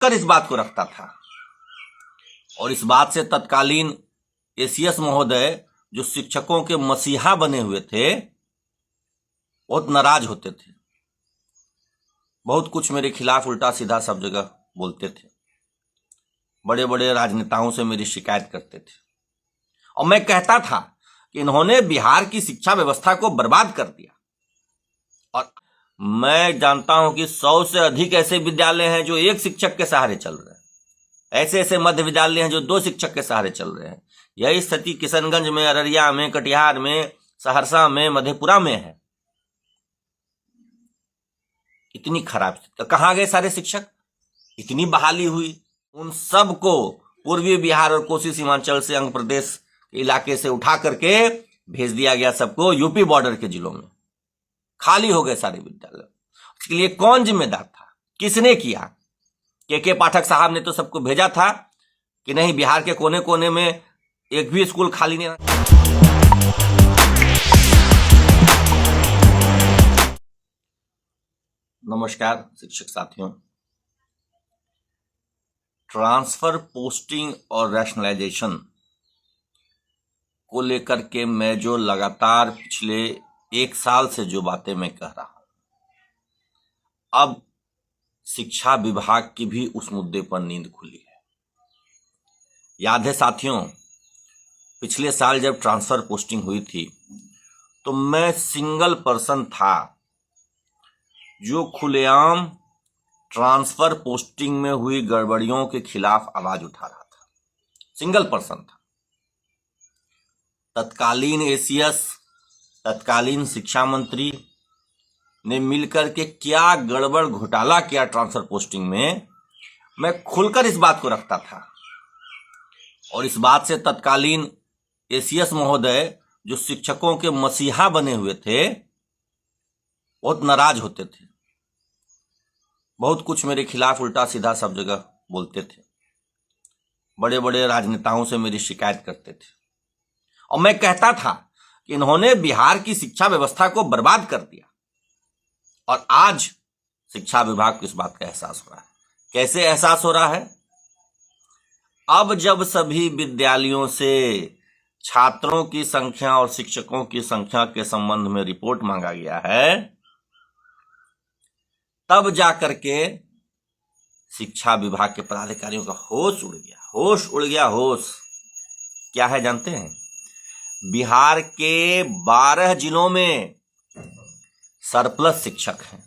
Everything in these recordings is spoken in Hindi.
कर इस बात को रखता था और इस बात से तत्कालीन एसीएस महोदय जो शिक्षकों के मसीहा बने हुए थे बहुत नाराज होते थे। बहुत कुछ मेरे खिलाफ उल्टा सीधा सब जगह बोलते थे। बड़े बड़े राजनेताओं से मेरी शिकायत करते थे और मैं कहता था कि इन्होंने बिहार की शिक्षा व्यवस्था को बर्बाद कर दिया। और मैं जानता हूं कि 100 से अधिक ऐसे विद्यालय हैं जो एक शिक्षक के सहारे चल रहे हैं। ऐसे ऐसे मध्य विद्यालय हैं जो 2 शिक्षक के सहारे चल रहे हैं। यही स्थिति किशनगंज में, अररिया में, कटिहार में, सहरसा में, मधेपुरा में है। इतनी खराब स्थिति। कहां गए सारे शिक्षक? इतनी बहाली हुई, उन सब को पूर्वी बिहार और कोसी सीमांचल से, अंग प्रदेश इलाके से उठा करके भेज दिया गया सबको यूपी बॉर्डर के जिलों में। खाली हो गए सारे विद्यालय। इसके लिए कौन जिम्मेदार था? किसने किया? के पाठक साहब ने तो सबको भेजा था कि नहीं, बिहार के कोने कोने में एक भी स्कूल खाली नहीं रहा। नमस्कार शिक्षक साथियों। ट्रांसफर, पोस्टिंग और रैशनलाइजेशन को लेकर के मैं जो लगातार पिछले 1 साल से जो बातें मैं कह रहा हूं, अब शिक्षा विभाग की भी उस मुद्दे पर नींद खुली है। याद है साथियों, पिछले साल जब ट्रांसफर पोस्टिंग हुई थी तो मैं सिंगल पर्सन था जो खुलेआम ट्रांसफर पोस्टिंग में हुई गड़बड़ियों के खिलाफ आवाज उठा रहा था। सिंगल पर्सन था। तत्कालीन एसीएस, तत्कालीन शिक्षा मंत्री ने मिलकर के क्या गड़बड़ घोटाला किया ट्रांसफर पोस्टिंग में, मैं खुलकर इस बात को रखता था और इस बात से तत्कालीन एसीएस महोदय जो शिक्षकों के मसीहा बने हुए थे बहुत नाराज होते थे। बहुत कुछ मेरे खिलाफ उल्टा सीधा सब जगह बोलते थे। बड़े बड़े राजनेताओं से मेरी शिकायत करते थे और मैं कहता था कि इन्होंने बिहार की शिक्षा व्यवस्था को बर्बाद कर दिया। और आज शिक्षा विभाग को इस बात का एहसास हो रहा है। कैसे एहसास हो रहा है? अब जब सभी विद्यालयों से छात्रों की संख्या और शिक्षकों की संख्या के संबंध में रिपोर्ट मांगा गया है, तब जाकर के शिक्षा विभाग के पदाधिकारियों का होश उड़ गया। होश उड़ गया। होश क्या है जानते हैं? बिहार के 12 जिलों में सरप्लस शिक्षक हैं।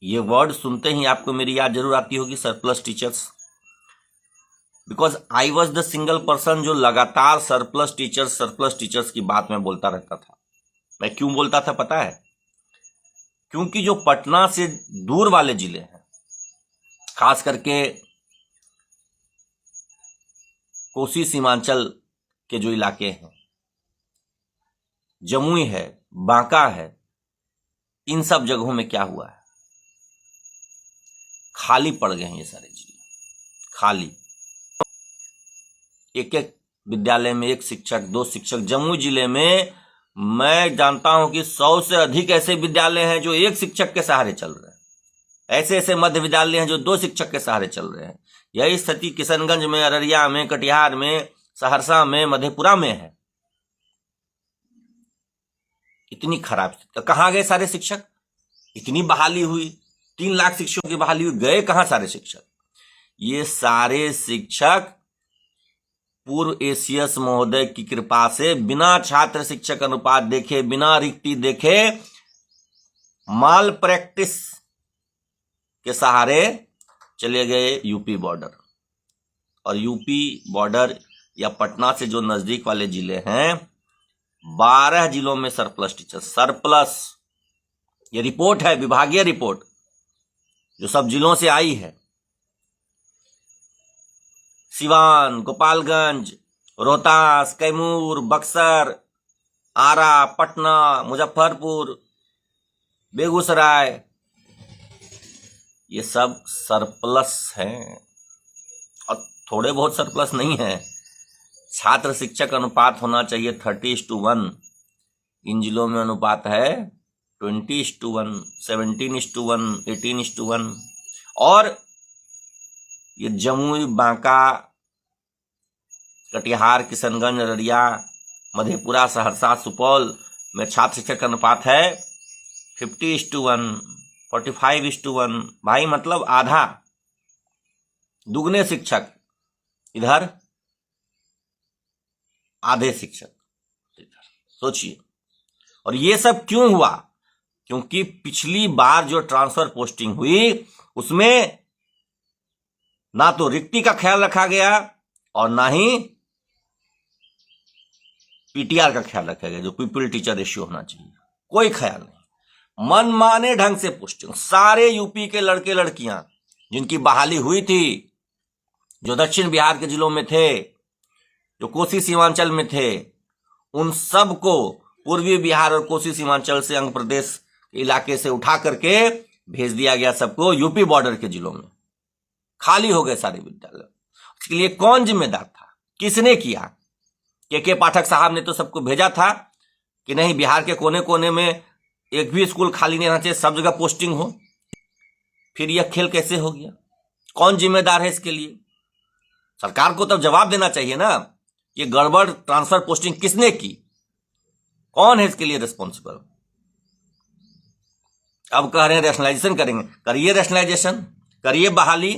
ये वर्ड सुनते ही आपको मेरी याद जरूर आती होगी, surplus teachers. Because I was the single person जो लगातार सरप्लस टीचर्स की बात में बोलता रहता था। मैं क्यों बोलता था पता है? क्योंकि जो पटना से दूर वाले जिले हैं, खास करके कोसी सीमांचल के जो इलाके हैं, जमुई है, बांका है, इन सब जगहों में क्या हुआ है? खाली पड़ गए हैं ये सारे जिले। खाली, एक एक विद्यालय में 1 शिक्षक, 2 शिक्षक। जमुई जिले में मैं जानता हूं कि 100 से अधिक ऐसे विद्यालय हैं जो 1 शिक्षक के सहारे चल रहे हैं। ऐसे ऐसे मध्य विद्यालय हैं जो 2 शिक्षक के सहारे चल रहे हैं। यही स्थिति किशनगंज में, अररिया में, कटिहार में, सहरसा में, मधेपुरा में है। इतनी खराब स्थिति। कहां गए सारे शिक्षक? इतनी बहाली हुई, 3 लाख शिक्षकों की बहाली हुई, गए कहां सारे शिक्षक? ये सारे शिक्षक पूर्व एसीएस महोदय की कृपा से बिना छात्र शिक्षक अनुपात देखे, बिना रिक्ति देखे, माल प्रैक्टिस के सहारे चले गए यूपी बॉर्डर। और यूपी बॉर्डर या पटना से जो नजदीक वाले जिले हैं, 12 जिलों में सरप्लस टीचर। सरप्लस, ये रिपोर्ट है, विभागीय रिपोर्ट जो सब जिलों से आई है। सिवान, गोपालगंज, रोहतास, कैमूर, बक्सर, आरा, पटना, मुजफ्फरपुर, बेगूसराय, ये सब सरप्लस हैं। और थोड़े बहुत सरप्लस नहीं है। छात्र शिक्षक अनुपात होना चाहिए 30:1। इन जिलों में अनुपात है 20:1, 17:1, 18:1। और ये जमुई, बांका, कटिहार, किशनगंज, अररिया, मधेपुरा, सहरसा, सुपौल में छात्र शिक्षक का अनुपात है 50:1, 45:1। भाई मतलब आधा, दुगने शिक्षक इधर, आधे शिक्षक इधर। सोचिए। और ये सब क्यों हुआ? क्योंकि पिछली बार जो ट्रांसफर पोस्टिंग हुई उसमें ना तो रिक्ति का ख्याल रखा गया और ना ही पीटीआर का ख्याल रखा गया, जो पीपल टीचर रेशियो होना चाहिए। कोई ख्याल नहीं, मनमाने ढंग से पोस्टिंग। सारे यूपी के लड़के लड़कियां जिनकी बहाली हुई थी, जो दक्षिण बिहार के जिलों में थे, जो कोसी सीमांचल में थे, उन सबको पूर्वी बिहार और कोसी सीमांचल से अंग प्रदेश इलाके से उठा करके भेज दिया गया सबको यूपी बॉर्डर के जिलों में। खाली हो गए सारे विद्यालय। इसके लिए कौन जिम्मेदार था? किसने किया? के पाठक साहब ने तो सबको भेजा था कि नहीं, बिहार के कोने कोने में एक भी स्कूल खाली नहीं रहना चाहिए, सब जगह पोस्टिंग हो। फिर यह खेल कैसे हो गया? कौन जिम्मेदार है इसके लिए? सरकार को तब जवाब देना चाहिए ना, ये गड़बड़ ट्रांसफर पोस्टिंग किसने की, कौन है इसके लिए रिस्पॉन्सिबल? अब कह रहे हैं रैशनलाइजेशन करेंगे। करिए रैशनलाइजेशन, करिए बहाली,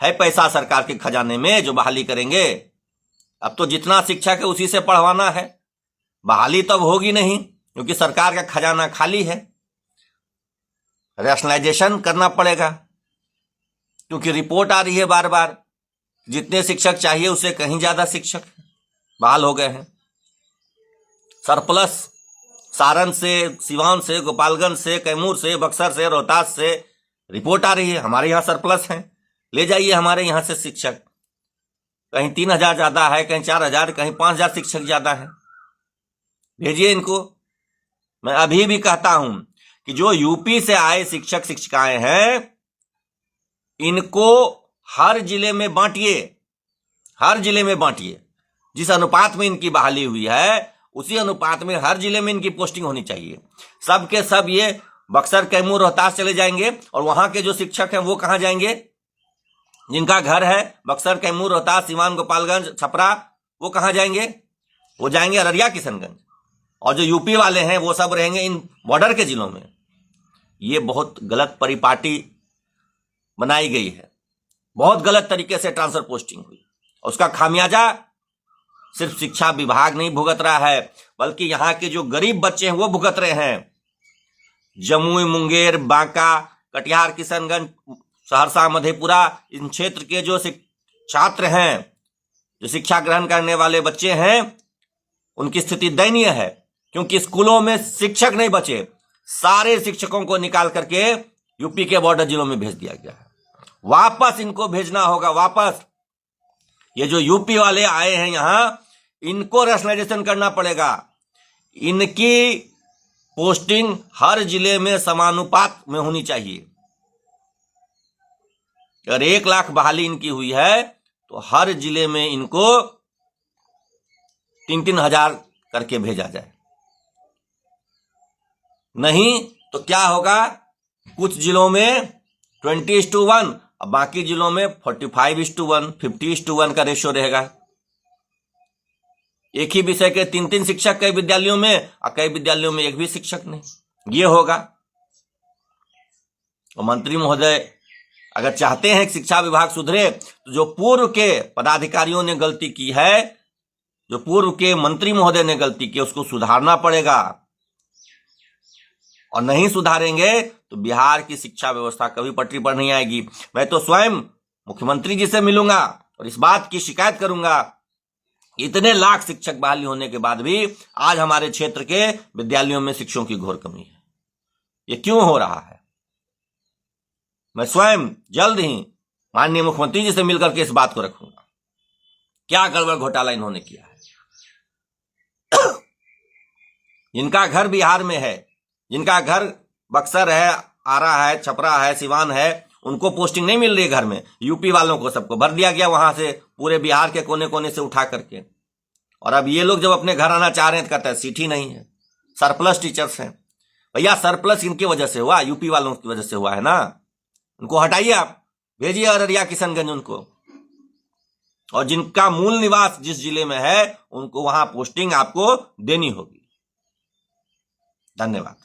है पैसा सरकार के खजाने में जो बहाली करेंगे। अब तो जितना शिक्षक है उसी से पढ़वाना है, बहाली तब होगी नहीं क्योंकि सरकार का खजाना खाली है। रैशनलाइजेशन करना पड़ेगा क्योंकि रिपोर्ट आ रही है बार बार, जितने शिक्षक चाहिए उससे कहीं ज्यादा शिक्षक बहाल हो गए हैं। सरप्लस सारण से, सिवान से, गोपालगंज से, कैमूर से, बक्सर से, रोहतास से रिपोर्ट आ रही है, हमारे यहाँ सरप्लस है, ले जाइए हमारे यहाँ से शिक्षक। कहीं 3,000 ज्यादा है, कहीं 4,000, कहीं 5,000 शिक्षक ज्यादा है, भेजिए इनको। मैं अभी भी कहता हूं कि जो यूपी से आए शिक्षक शिक्षिकाएं हैं, इनको हर जिले में बांटिए, हर जिले में बांटिए। जिस अनुपात में इनकी बहाली हुई है उसी अनुपात में हर जिले में इनकी पोस्टिंग होनी चाहिए। सब के सब ये बक्सर, कैमूर, रोहतास चले जाएंगे और वहां के जो शिक्षक हैं वो कहां जाएंगे? जिनका घर है बक्सर, कैमूर, रोहतास, सीवान, गोपालगंज, छपरा, वो कहां जाएंगे? वो जाएंगे अररिया, किशनगंज। और जो यूपी वाले हैं वो सब रहेंगे इन बॉर्डर के जिलों में। ये बहुत गलत परिपाटी बनाई गई है, बहुत गलत तरीके से ट्रांसफर पोस्टिंग हुई। उसका खामियाजा सिर्फ शिक्षा विभाग नहीं भुगत रहा है, बल्कि यहां के जो गरीब बच्चे हैं वो भुगत रहे हैं। जमुई, मुंगेर, बांका, कटिहार, किशनगंज, सहरसा, मधेपुरा, इन क्षेत्र के जो छात्र हैं, जो शिक्षा ग्रहण करने वाले बच्चे हैं, उनकी स्थिति दयनीय है क्योंकि स्कूलों में शिक्षक नहीं बचे। सारे शिक्षकों को निकाल करके यूपी के बॉर्डर जिलों में भेज दिया गया है। वापस इनको भेजना होगा, वापस। ये जो यूपी वाले आए हैं यहां, इनको रैशनलाइजेशन करना पड़ेगा। इनकी पोस्टिंग हर जिले में समानुपात में होनी चाहिए। अगर 1 लाख बहाली इनकी हुई है तो हर जिले में इनको 3-3 हजार करके भेजा जाए। नहीं तो क्या होगा? कुछ जिलों में 20:1, अब बाकी जिलों में 45:1, 50:1 का रेशियो रहेगा। एक ही विषय के 3-3 शिक्षक कई विद्यालयों में और कई विद्यालयों में एक भी शिक्षक नहीं। ये होगा। और मंत्री महोदय अगर चाहते हैं कि शिक्षा विभाग सुधरे तो जो पूर्व के पदाधिकारियों ने गलती की है, जो पूर्व के मंत्री महोदय ने गलती की, उसको सुधारना पड़ेगा। और नहीं सुधारेंगे तो बिहार की शिक्षा व्यवस्था कभी पटरी पर नहीं आएगी। मैं तो स्वयं मुख्यमंत्री जी से मिलूंगा और इस बात की शिकायत करूंगा, इतने लाख शिक्षक बहाली होने के बाद भी आज हमारे क्षेत्र के विद्यालयों में शिक्षकों की घोर कमी है। ये क्यों हो रहा है? मैं स्वयं जल्द ही माननीय मुख्यमंत्री जी से मिलकर के इस बात को रखूंगा। क्या गड़बड़ घोटाला इन्होंने किया है? जिनका घर बिहार में है, जिनका घर बक्सर है, आरा है, छपरा है, सिवान है, उनको पोस्टिंग नहीं मिल रही है घर में। यूपी वालों को सबको भर दिया गया वहां से, पूरे बिहार के कोने कोने से उठा करके। और अब ये लोग जब अपने घर आना चाह रहे हैं तो कहते हैं सीट ही नहीं है, सरप्लस टीचर्स हैं। भैया सरप्लस इनकी वजह से हुआ, यूपी वालों की वजह से हुआ है ना। उनको हटाइए, आप भेजिए अररिया, किशनगंज, उनको और जिनका मूल निवास जिस जिले में है उनको वहां पोस्टिंग आपको देनी होगी। धन्यवाद।